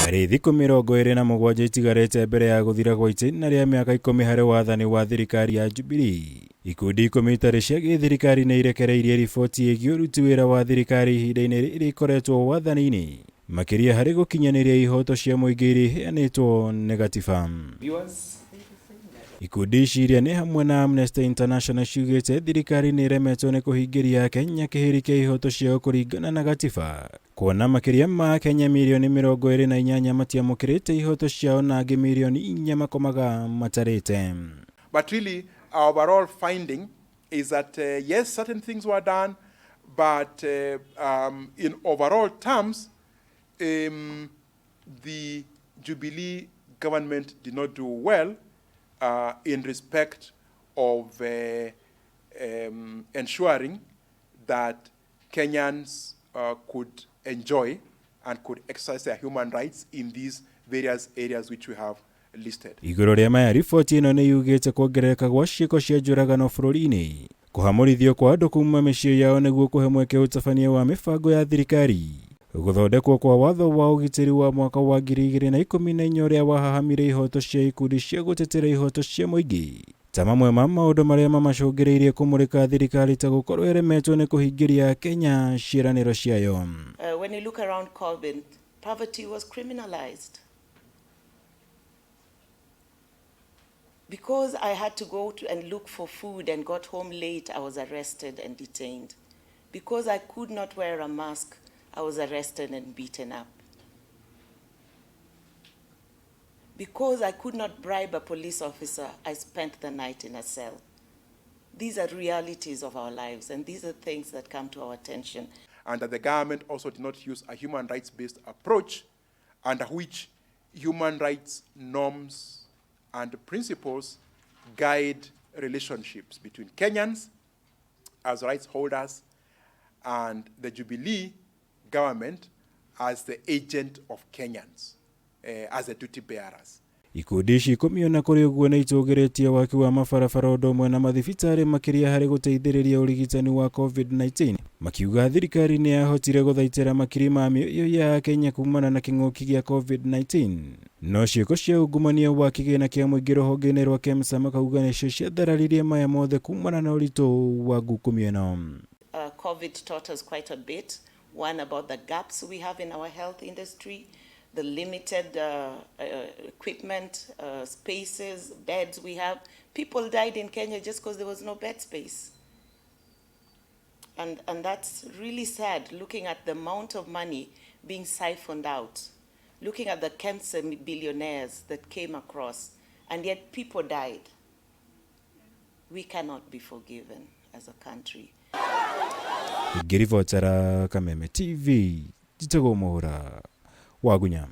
Harĩ thikũ 27 itigarĩte mbere ya gũthira gwa itina rĩa mĩaka 10 harĩ wathani wa thirikari ya Jubilee, ikundi 10 itarĩ cia githirikari nĩ irekereirie riboti ĩgiĩ ũruti wĩra wa thirikari ihinda-ini rĩrĩa ikoretwo wathani-inĩ, makiria harĩ gũkinyaniria ihooto cia mũingĩ iria iheanĩtwo nĩ gatiba. Ikundi iria nĩ hamwe na Amnesty International ciugĩte thirikari niiremetwo nĩ kuhingiria akenya kihiri kia ihooto ciao kũringana na gatiba, kuona makiria ma akenya milioni 28 matiamũkĩrĩte ihooto ciao na angĩ milioni 4 makomaga matarĩte. But really, our overall finding is that yes, certain things were done, but in overall terms, the Jubilee government did not do well in respect of ensuring that Kenyans could enjoy and could exercise their human rights in these various areas which we have listed. Igũrũ rĩa maya, riboti ĩno nĩ yugĩte kuongerereka gwa ciĩko cia njũragano bũrũri-inĩ, kũhamũrithio kwa andũ kuma mĩciĩ yao nĩguo kũhe mweke ũtabania wa mĩbango ya thirikari, gũthondekwo kwa watho wa ũgitĩri wa mwaka wa 2014 ũrĩa wahahamire ihooto cia ikundi cia gũtetera ihooto cia mũingĩ, ta mamwe ma maũndũ marĩa mamacũngĩrĩirie kũmũrĩka thirikari ta gũkorwo ĩremetwo nĩ kuhingiria Kenya ciiraniro ciayo. When you look around COVID, poverty was criminalized. Because I had to go and look for food and got home late, I was arrested and detained. Because I could not wear a mask, I was arrested and beaten up. Because I could not bribe a police officer, I spent the night in a cell. These are realities of our lives, and these are things that come to our attention. And that the government also did not use a human rights-based approach under which human rights norms and principles guide relationships between Kenyans as rights holders and the Jubilee government as the agent of Kenyans, as the duty bearers. Ikundi ici kũmiona kũrĩ ũguo nĩ itũgĩrĩtie waki wa mabarabara ũndũ ũmwe na mathibitarĩ makiria harĩ gũteithĩrĩria ũrigitani wa COVID-19, makiuga thirikari nĩ yahotire gũthaitĩra makiri ma mĩoyo ya Kenya kumana na kĩng'ũki gĩa COVID-19. No ciĩko cia ungumania wa kĩgĩna kĩa mũingĩ rũhonge-inĩ rwa KEMSA makauga nĩcio ciathararirie maya mothe kumana na ũritũ wa ngukumio ĩno. COVID taught us quite a bit. One, about the gaps we have in our health industry, the limited equipment, spaces, beds we have. People died in Kenya just because there was no bed space. And that's really sad, looking at the amount of money being siphoned out, looking at the cancer billionaires that came across, and yet people died. We cannot be forgiven as a country. Githirikari Kameme TV, jitagwo Mũhũra wa Gunya.